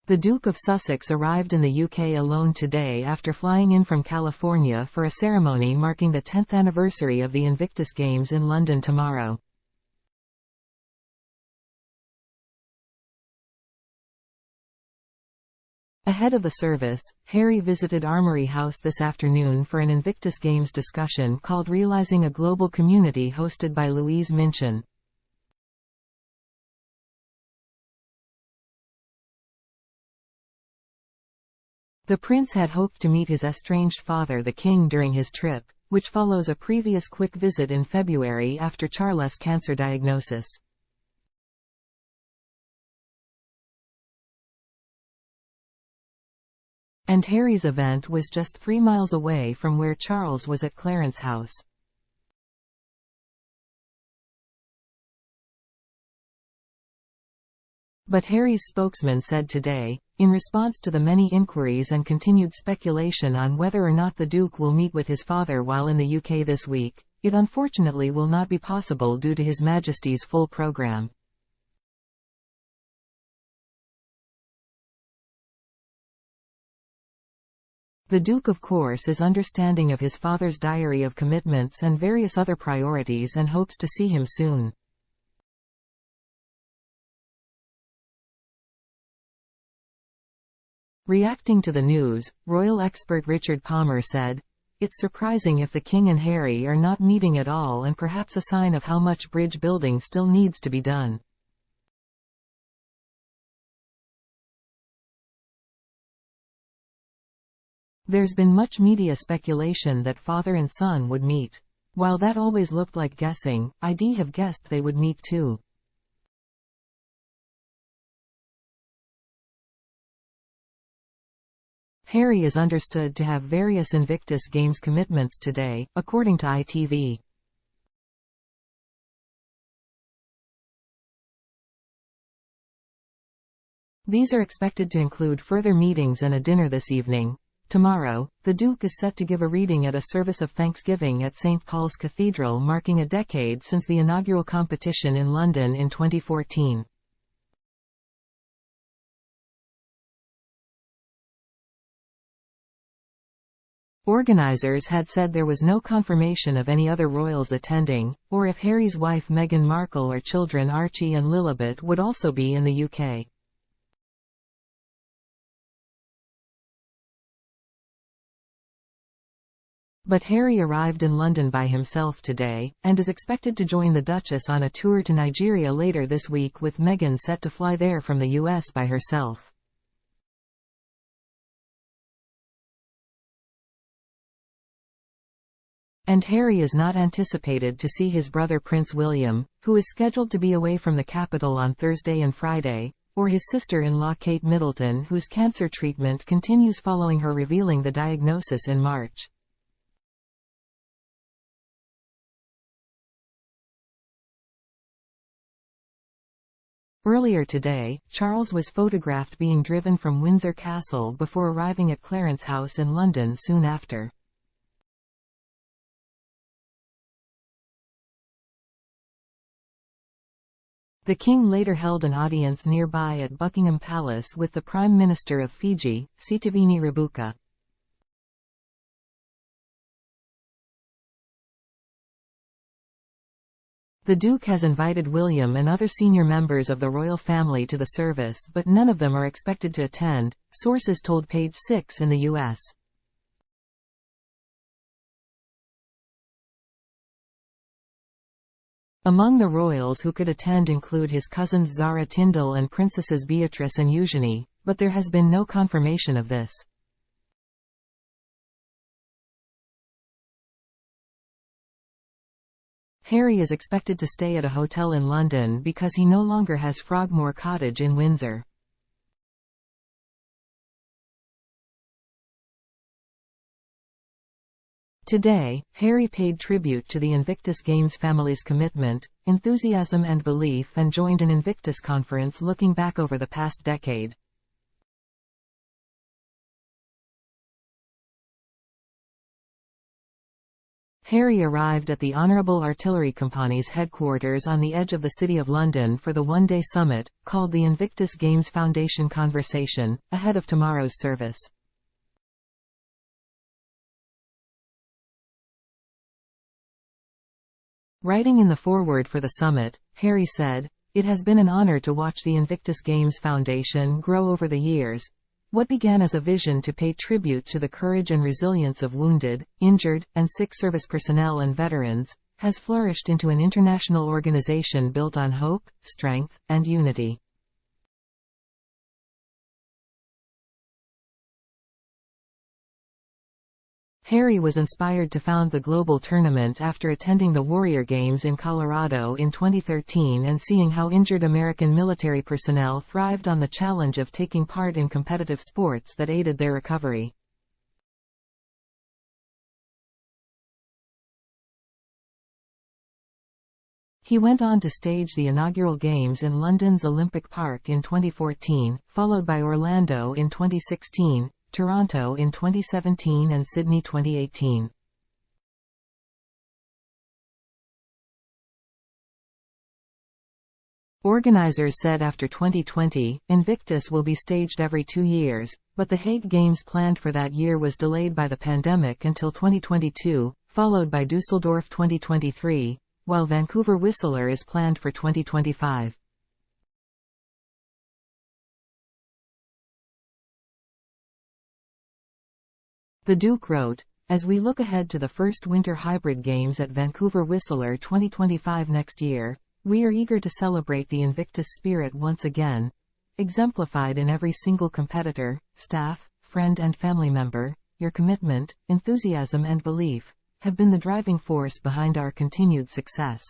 The Duke of Sussex arrived in the UK alone today after flying in from California for a ceremony marking the 10th anniversary of the Invictus Games in London tomorrow. Ahead of the service, Harry visited Armoury House this afternoon for an Invictus Games discussion called Realising a Global Community hosted by Louise Minchin. The prince had hoped to meet his estranged father the king during his trip, which follows a previous quick visit in February after Charles' cancer diagnosis. And Harry's event was just 3 miles away from where Charles was at Clarence House. But Harry's spokesman said today, in response to the many inquiries and continued speculation on whether or not the Duke will meet with his father while in the UK this week, it unfortunately will not be possible due to His Majesty's full programme. The Duke of course is understanding of his father's diary of commitments and various other priorities and hopes to see him soon. Reacting to the news, royal expert Richard Palmer said, "It's surprising if the King and Harry are not meeting at all, and perhaps a sign of how much bridge building still needs to be done." There's been much media speculation that father and son would meet. While that always looked like guessing, I'd have guessed they would meet too. Harry is understood to have various Invictus Games commitments today, according to ITV. These are expected to include further meetings and a dinner this evening. Tomorrow, the Duke is set to give a reading at a service of Thanksgiving at St. Paul's Cathedral, marking a decade since the inaugural competition in London in 2014. Organisers had said there was no confirmation of any other royals attending, or if Harry's wife Meghan Markle or children Archie and Lilibet would also be in the UK. But Harry arrived in London by himself today, and is expected to join the Duchess on a tour to Nigeria later this week, with Meghan set to fly there from the US by herself. And Harry is not anticipated to see his brother Prince William, who is scheduled to be away from the capital on Thursday and Friday, or his sister-in-law Kate Middleton, whose cancer treatment continues following her revealing the diagnosis in March. Earlier today, Charles was photographed being driven from Windsor Castle before arriving at Clarence House in London soon after. The King later held an audience nearby at Buckingham Palace with the Prime Minister of Fiji, Sitiveni Rabuka. The Duke has invited William and other senior members of the royal family to the service, but none of them are expected to attend, sources told Page 6 in the US. Among the royals who could attend include his cousins Zara Tindall and Princesses Beatrice and Eugenie, but there has been no confirmation of this. Harry is expected to stay at a hotel in London because he no longer has Frogmore Cottage in Windsor. Today, Harry paid tribute to the Invictus Games family's commitment, enthusiasm and belief, and joined an Invictus conference looking back over the past decade. Harry arrived at the Honourable Artillery Company's headquarters on the edge of the City of London for the one-day summit, called the Invictus Games Foundation Conversation, ahead of tomorrow's service. Writing in the foreword for the summit, Harry said, "It has been an honor to watch the Invictus Games Foundation grow over the years. What began as a vision to pay tribute to the courage and resilience of wounded, injured, and sick service personnel and veterans, has flourished into an international organization built on hope, strength, and unity." Harry was inspired to found the global tournament after attending the Warrior Games in Colorado in 2013 and seeing how injured American military personnel thrived on the challenge of taking part in competitive sports that aided their recovery. He went on to stage the inaugural Games in London's Olympic Park in 2014, followed by Orlando in 2016, Toronto in 2017 and Sydney 2018. Organizers said after 2020, Invictus will be staged every 2 years, but the Hague Games planned for that year was delayed by the pandemic until 2022, followed by Dusseldorf 2023, while Vancouver Whistler is planned for 2025. The Duke wrote, "As we look ahead to the first Winter Hybrid Games at Vancouver Whistler 2025 next year, we are eager to celebrate the Invictus spirit once again, exemplified in every single competitor, staff, friend and family member. Your commitment, enthusiasm and belief have been the driving force behind our continued success."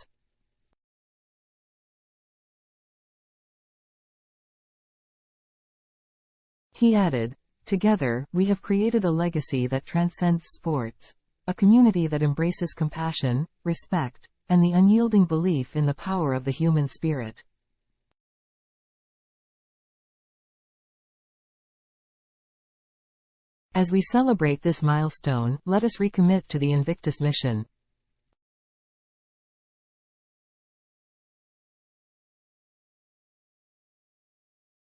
He added, "Together, we have created a legacy that transcends sports. A community that embraces compassion, respect, and the unyielding belief in the power of the human spirit." As we celebrate this milestone, let us recommit to the Invictus mission.